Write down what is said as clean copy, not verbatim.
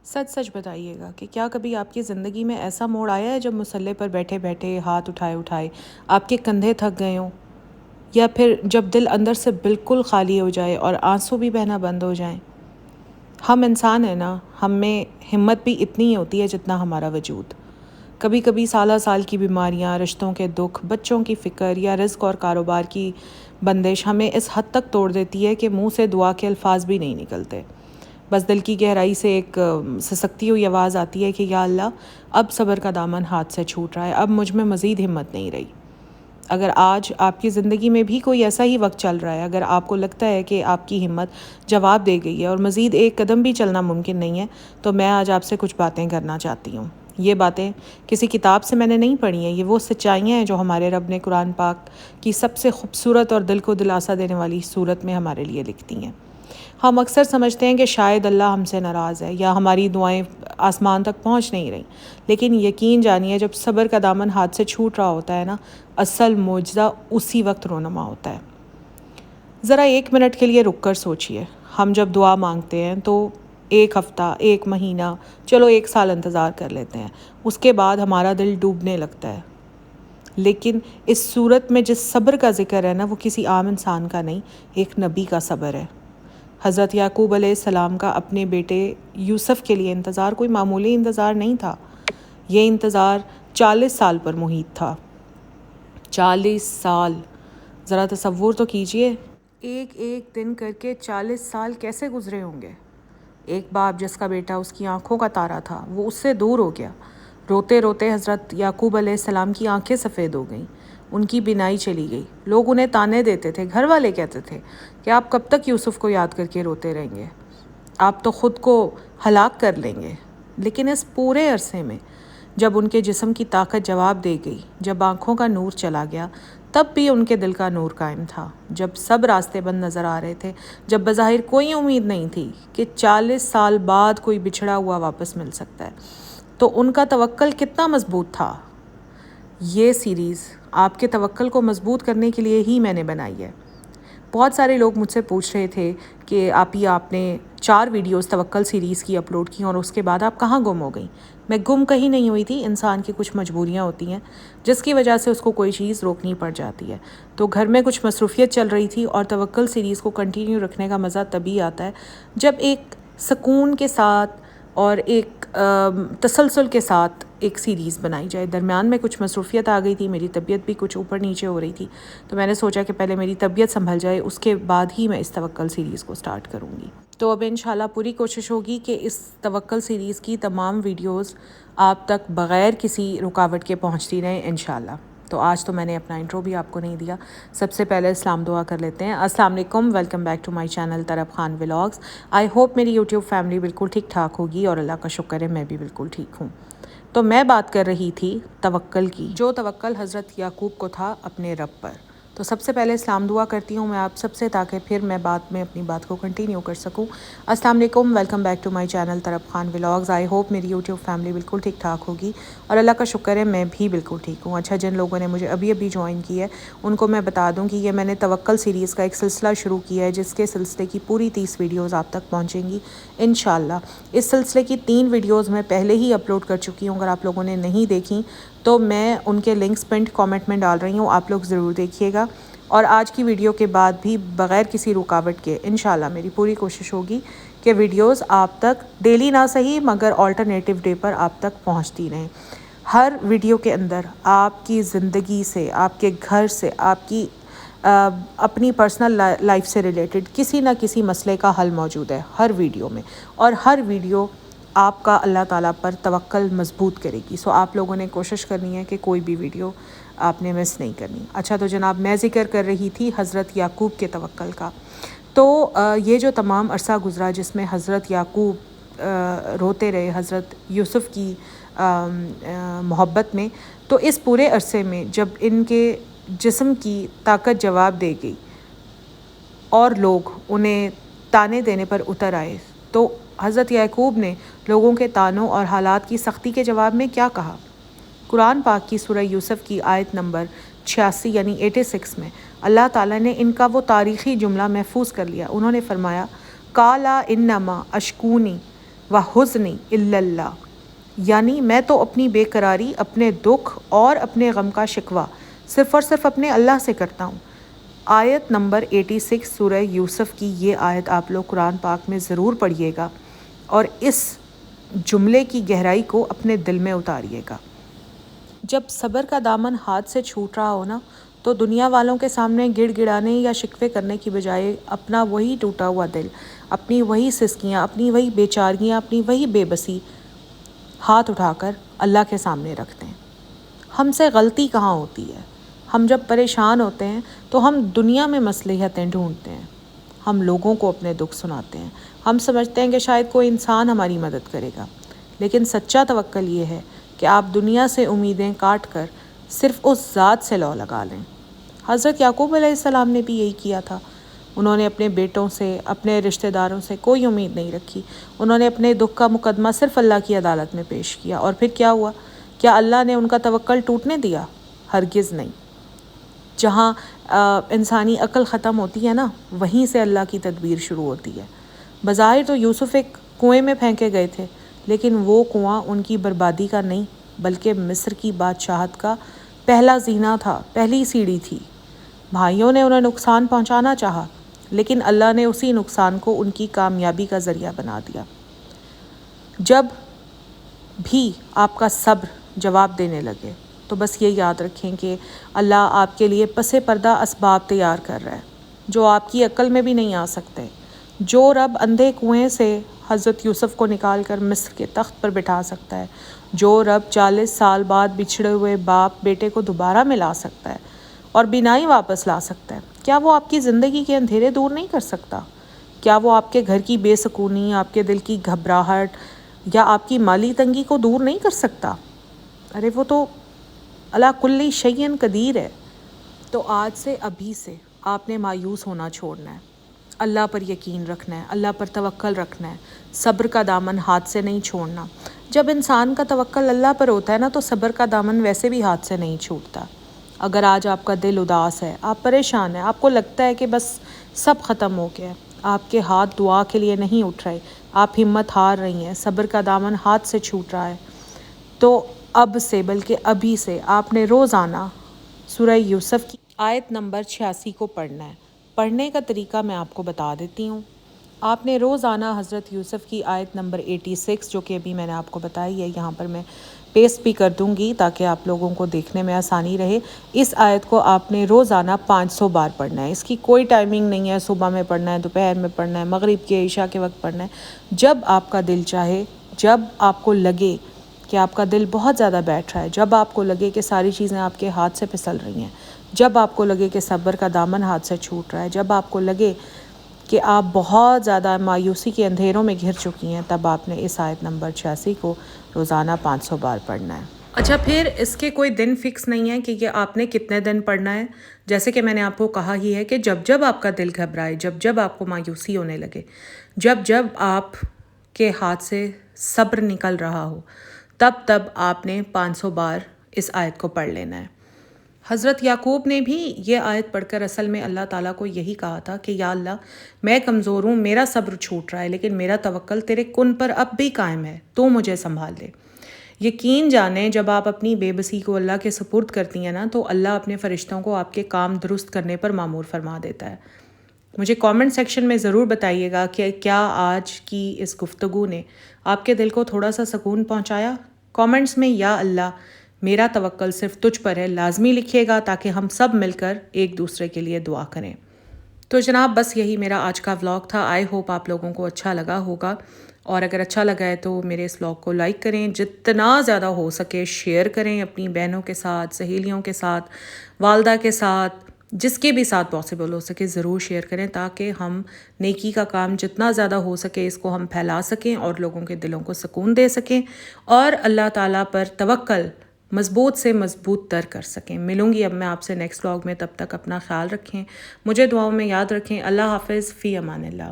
سچ سچ بتائیے گا کہ کیا کبھی آپ کی زندگی میں ایسا موڑ آیا ہے جب مصلے پر بیٹھے بیٹھے ہاتھ اٹھائے اٹھائے آپ کے کندھے تھک گئے ہوں، یا پھر جب دل اندر سے بالکل خالی ہو جائے اور آنسو بھی بہنا بند ہو جائیں؟ ہم انسان ہیں نا، ہم میں ہمت بھی اتنی ہی ہوتی ہے جتنا ہمارا وجود۔ کبھی کبھی سالہ سال کی بیماریاں، رشتوں کے دکھ، بچوں کی فکر یا رزق اور کاروبار کی بندش ہمیں اس حد تک توڑ دیتی ہے کہ منہ سے دعا کے الفاظ بھی نہیں نکلتے۔ بس دل کی گہرائی سے ایک سسکتی ہوئی آواز آتی ہے کہ یا اللہ، اب صبر کا دامن ہاتھ سے چھوٹ رہا ہے، اب مجھ میں مزید ہمت نہیں رہی۔ اگر آج آپ کی زندگی میں بھی کوئی ایسا ہی وقت چل رہا ہے، اگر آپ کو لگتا ہے کہ آپ کی ہمت جواب دے گئی ہے اور مزید ایک قدم بھی چلنا ممکن نہیں ہے، تو میں آج آپ سے کچھ باتیں کرنا چاہتی ہوں۔ یہ باتیں کسی کتاب سے میں نے نہیں پڑھی ہیں، یہ وہ سچائیاں ہیں جو ہمارے رب نے قرآن پاک کی سب سے خوبصورت اور دل کو دلاسا دینے والی صورت میں ہمارے لیے لکھتی ہیں۔ ہم اکثر سمجھتے ہیں کہ شاید اللہ ہم سے ناراض ہے یا ہماری دعائیں آسمان تک پہنچ نہیں رہیں، لیکن یقین جانیے جب صبر کا دامن ہاتھ سے چھوٹ رہا ہوتا ہے نا، اصل معجزہ اسی وقت رونما ہوتا ہے۔ ذرا ایک منٹ کے لیے رک کر سوچئے، ہم جب دعا مانگتے ہیں تو ایک ہفتہ، ایک مہینہ، چلو ایک سال انتظار کر لیتے ہیں، اس کے بعد ہمارا دل ڈوبنے لگتا ہے۔ لیکن اس صورت میں جس صبر کا ذکر ہے نا، وہ کسی عام انسان کا نہیں، ایک نبی کا صبر ہے۔ حضرت یعقوب علیہ السلام کا اپنے بیٹے یوسف کے لیے انتظار کوئی معمولی انتظار نہیں تھا، یہ انتظار 40 سال پر محیط تھا۔ 40 سال، ذرا تصور تو کیجئے، ایک ایک دن کر کے 40 سال کیسے گزرے ہوں گے۔ ایک باپ جس کا بیٹا اس کی آنکھوں کا تارا تھا، وہ اس سے دور ہو گیا۔ روتے روتے حضرت یعقوب علیہ السلام کی آنکھیں سفید ہو گئیں، ان کی بینائی چلی گئی۔ لوگ انہیں تانے دیتے تھے، گھر والے کہتے تھے کہ آپ کب تک یوسف کو یاد کر کے روتے رہیں گے، آپ تو خود کو ہلاک کر لیں گے۔ لیکن اس پورے عرصے میں جب ان کے جسم کی طاقت جواب دے گئی، جب آنکھوں کا نور چلا گیا، تب بھی ان کے دل کا نور قائم تھا۔ جب سب راستے بند نظر آ رہے تھے، جب بظاہر کوئی امید نہیں تھی کہ 40 سال بعد کوئی بچھڑا ہوا واپس مل سکتا ہے، تو ان کا توکل کتنا مضبوط تھا۔ یہ سیریز آپ کے توکل کو مضبوط کرنے کے لیے ہی میں نے بنائی ہے۔ بہت سارے لوگ مجھ سے پوچھ رہے تھے کہ آپ نے 4 ویڈیوز توکل سیریز کی اپلوڈ کی اور اس کے بعد آپ کہاں گم ہو گئیں؟ میں گم کہیں نہیں ہوئی تھی، انسان کی کچھ مجبوریاں ہوتی ہیں جس کی وجہ سے اس کو کوئی چیز روکنی پڑ جاتی ہے۔ تو گھر میں کچھ مصروفیت چل رہی تھی، اور توکل سیریز کو کنٹینیو رکھنے کا مزہ تبھی آتا ہے جب ایک سکون کے ساتھ اور ایک تسلسل کے ساتھ ایک سیریز بنائی جائے۔ درمیان میں کچھ مصروفیت آ گئی تھی، میری طبیعت بھی کچھ اوپر نیچے ہو رہی تھی، تو میں نے سوچا کہ پہلے میری طبیعت سنبھل جائے، اس کے بعد ہی میں اس توکل سیریز کو سٹارٹ کروں گی۔ تو اب انشاءاللہ پوری کوشش ہوگی کہ اس توکل سیریز کی تمام ویڈیوز آپ تک بغیر کسی رکاوٹ کے پہنچتی رہیں انشاءاللہ۔ تو آج تو میں نے اپنا انٹرو بھی آپ کو نہیں دیا، سب سے پہلے اسلام دعا کر لیتے ہیں۔ السلام علیکم، welcome back to my channel Tarab Khan vlogs. I hope میری یوٹیوب فیملی بالکل ٹھیک ٹھاک ہوگی، اور اللہ کا شکر ہے میں بھی بالکل ٹھیک ہوں۔ تو میں بات کر رہی تھی توکل کی، جو توکل حضرت یعقوب کو تھا اپنے رب پر۔ تو سب سے پہلے اسلام دعا کرتی ہوں میں آپ سب سے، تاکہ پھر میں بعد میں اپنی بات کو کنٹینیو کر سکوں۔ السلام علیکم، welcome back to my channel Tarab Khan vlogs. I hope میری یوٹیوب فیملی بالکل ٹھیک ٹھاک ہوگی، اور اللہ کا شکر ہے میں بھی بالکل ٹھیک ہوں۔ اچھا، جن لوگوں نے مجھے ابھی جوائن کی ہے ان کو میں بتا دوں کہ یہ میں نے توکل سیریز کا ایک سلسلہ شروع کیا ہے، جس کے سلسلے کی پوری 30 ویڈیوز آپ تک پہنچیں گی انشاءاللہ۔ اس سلسلے کی 3 ویڈیوز میں پہلے ہی اپلوڈ کر چکی ہوں، اگر آپ لوگوں نے نہیں دیکھیں تو میں ان کے لنکس پنڈ کامنٹ میں ڈال رہی ہوں، آپ لوگ ضرور دیکھیے گا۔ اور آج کی ویڈیو کے بعد بھی بغیر کسی رکاوٹ کے انشاءاللہ میری پوری کوشش ہوگی کہ ویڈیوز آپ تک ڈیلی نہ صحیح مگر آلٹرنیٹیو ڈے پر آپ تک پہنچتی رہیں۔ ہر ویڈیو کے اندر آپ کی زندگی سے، آپ کے گھر سے، آپ کی اپنی پرسنل لائف سے ریلیٹڈ کسی نہ کسی مسئلے کا حل موجود ہے ہر ویڈیو میں، اور ہر ویڈیو آپ کا اللہ تعالیٰ پر توکل مضبوط کرے گی۔ سو آپ لوگوں نے کوشش کرنی ہے کہ کوئی بھی ویڈیو آپ نے مس نہیں کرنی۔ اچھا، تو جناب میں ذکر کر رہی تھی حضرت یعقوب کے توکل کا۔ تو یہ جو تمام عرصہ گزرا جس میں حضرت یعقوب روتے رہے حضرت یوسف کی محبت میں، تو اس پورے عرصے میں جب ان کے جسم کی طاقت جواب دے گئی اور لوگ انہیں تانے دینے پر اتر آئے، تو حضرت یعقوب نے لوگوں کے تانوں اور حالات کی سختی کے جواب میں کیا کہا؟ قرآن پاک کی سورہ یوسف کی آیت نمبر 86 یعنی 86 میں اللہ تعالیٰ نے ان کا وہ تاریخی جملہ محفوظ کر لیا۔ انہوں نے فرمایا، قَالَ إِنَّمَا أَشْكُونِي وحزنی الا اللہ، یعنی میں تو اپنی بے قراری، اپنے دکھ اور اپنے غم کا شکوہ صرف اور صرف اپنے اللہ سے کرتا ہوں۔ آیت نمبر 86 سورہ یوسف کی یہ آیت آپ لوگ قرآن پاک میں ضرور پڑھیے گا اور اس جملے کی گہرائی کو اپنے دل میں اتاریے گا۔ جب صبر کا دامن ہاتھ سے چھوٹ رہا ہو نا، تو دنیا والوں کے سامنے گڑ گڑانے یا شکوے کرنے کی بجائے اپنا وہی ٹوٹا ہوا دل، اپنی وہی سسکیاں، اپنی وہی بے چارگیاں، اپنی وہی بے بسی ہاتھ اٹھا کر اللہ کے سامنے رکھتے ہیں۔ ہم سے غلطی کہاں ہوتی ہے؟ ہم جب پریشان ہوتے ہیں تو ہم دنیا میں مصلحتیں ڈھونڈتے ہیں، ہم لوگوں کو اپنے دکھ سناتے ہیں، ہم سمجھتے ہیں کہ شاید کوئی انسان ہماری مدد کرے گا، لیکن سچا توکل یہ ہے کہ آپ دنیا سے امیدیں کاٹ کر صرف اس ذات سے لو لگا لیں۔ حضرت یعقوب علیہ السلام نے بھی یہی کیا تھا۔ انہوں نے اپنے بیٹوں سے، اپنے رشتہ داروں سے کوئی امید نہیں رکھی، انہوں نے اپنے دکھ کا مقدمہ صرف اللہ کی عدالت میں پیش کیا، اور پھر کیا ہوا؟ کیا اللہ نے ان کا توکل ٹوٹنے دیا؟ ہرگز نہیں۔ جہاں انسانی عقل ختم ہوتی ہے نا، وہیں سے اللہ کی تدبیر شروع ہوتی ہے۔ بظاہر تو یوسف ایک کنویں میں پھینکے گئے تھے، لیکن وہ کنواں ان کی بربادی کا نہیں بلکہ مصر کی بادشاہت کا پہلا زینہ تھا، پہلی سیڑھی تھی۔ بھائیوں نے انہیں نقصان پہنچانا چاہا، لیکن اللہ نے اسی نقصان کو ان کی کامیابی کا ذریعہ بنا دیا۔ جب بھی آپ کا صبر جواب دینے لگے تو بس یہ یاد رکھیں کہ اللہ آپ کے لیے پس پردہ اسباب تیار کر رہا ہے جو آپ کی عقل میں بھی نہیں آ سکتے۔ جو رب اندھے کنویں سے حضرت یوسف کو نکال کر مصر کے تخت پر بٹھا سکتا ہے، جو رب 40 سال بعد بچھڑے ہوئے باپ بیٹے کو دوبارہ ملا سکتا ہے اور بینائی واپس لا سکتا ہے، کیا وہ آپ کی زندگی کے اندھیرے دور نہیں کر سکتا؟ کیا وہ آپ کے گھر کی بے سکونی، آپ کے دل کی گھبراہٹ یا آپ کی مالی تنگی کو دور نہیں کر سکتا؟ ارے وہ تو علی کل شیء قدیر ہے۔ تو آج سے، ابھی سے آپ نے مایوس ہونا چھوڑنا ہے، اللہ پر یقین رکھنا ہے، اللہ پر توکل رکھنا ہے، صبر کا دامن ہاتھ سے نہیں چھوڑنا۔ جب انسان کا توکل اللہ پر ہوتا ہے نا، تو صبر کا دامن ویسے بھی ہاتھ سے نہیں چھوٹتا۔ اگر آج آپ کا دل اداس ہے، آپ پریشان ہیں، آپ کو لگتا ہے کہ بس سب ختم ہو گیا ہے، آپ کے ہاتھ دعا کے لیے نہیں اٹھ رہے، آپ ہمت ہار رہی ہیں، صبر کا دامن ہاتھ سے چھوٹ رہا ہے، تو اب سے، بلکہ ابھی سے آپ نے روزانہ سورہ یوسف کی آیت نمبر 86 کو پڑھنا ہے۔ پڑھنے کا طریقہ میں آپ کو بتا دیتی ہوں۔ آپ نے روزانہ حضرت یوسف کی آیت نمبر 86 جو کہ ابھی میں نے آپ کو بتائی ہے، یہاں پر میں پیسٹ بھی کر دوں گی تاکہ آپ لوگوں کو دیکھنے میں آسانی رہے۔ اس آیت کو آپ نے روزانہ 500 بار پڑھنا ہے۔ اس کی کوئی ٹائمنگ نہیں ہے، صبح میں پڑھنا ہے، دوپہر میں پڑھنا ہے، مغرب کے عشاء کے وقت پڑھنا ہے، جب آپ کا دل چاہے، جب آپ کو لگے کہ آپ کا دل بہت زیادہ بیٹھ رہا ہے، جب آپ کو لگے کہ ساری چیزیں آپ کے ہاتھ سے پھسل رہی ہیں، جب آپ کو لگے کہ صبر کا دامن ہاتھ سے چھوٹ رہا ہے، جب آپ کو لگے کہ آپ بہت زیادہ مایوسی کے اندھیروں میں گھر چکی ہیں، تب آپ نے اس آیت نمبر 86 کو روزانہ 500 بار پڑھنا ہے۔ اچھا، پھر اس کے کوئی دن فکس نہیں ہے کہ یہ آپ نے کتنے دن پڑھنا ہے۔ جیسے کہ میں نے آپ کو کہا ہی ہے کہ جب جب آپ کا دل گھبرائے، جب جب آپ کو مایوسی ہونے لگے، جب جب آپ کے ہاتھ سے صبر نکل رہا ہو، تب تب آپ نے 500 بار اس آیت کو پڑھ لینا ہے۔ حضرت یعقوب نے بھی یہ آیت پڑھ کر اصل میں اللہ تعالیٰ کو یہی کہا تھا کہ یا اللہ، میں کمزور ہوں، میرا صبر چھوٹ رہا ہے، لیکن میرا توکل تیرے کن پر اب بھی قائم ہے، تو مجھے سنبھال لے۔ یقین جانیں، جب آپ اپنی بے بسی کو اللہ کے سپرد کرتی ہیں نا، تو اللہ اپنے فرشتوں کو آپ کے کام درست کرنے پر مامور فرما دیتا ہے۔ مجھے کامنٹ سیکشن میں ضرور بتائیے گا کہ کیا آج کی اس گفتگو نے آپ کے دل کو تھوڑا سا سکون پہنچایا؟ کامنٹس میں یا اللہ میرا توکل صرف تجھ پر ہے لازمی لکھیے گا تاکہ ہم سب مل کر ایک دوسرے کے لیے دعا کریں۔ تو جناب، بس یہی میرا آج کا ولاگ تھا۔ آئی ہوپ آپ لوگوں کو اچھا لگا ہوگا، اور اگر اچھا لگا ہے تو میرے اس ولاگ کو لائک کریں، جتنا زیادہ ہو سکے شیئر کریں اپنی بہنوں کے ساتھ، سہیلیوں کے ساتھ، والدہ کے ساتھ، جس کے بھی ساتھ پاسبل ہو سکے ضرور شیئر کریں تاکہ ہم نیکی کا کام جتنا زیادہ ہو سکے اس کو ہم پھیلا سکیں اور لوگوں کے دلوں کو سکون دے سکیں اور اللہ تعالیٰ پر توکل مضبوط سے مضبوط تر کر سکیں۔ ملوں گی اب میں آپ سے نیکسٹ ولاگ میں، تب تک اپنا خیال رکھیں، مجھے دعاؤں میں یاد رکھیں۔ اللہ حافظ، فی امان اللہ۔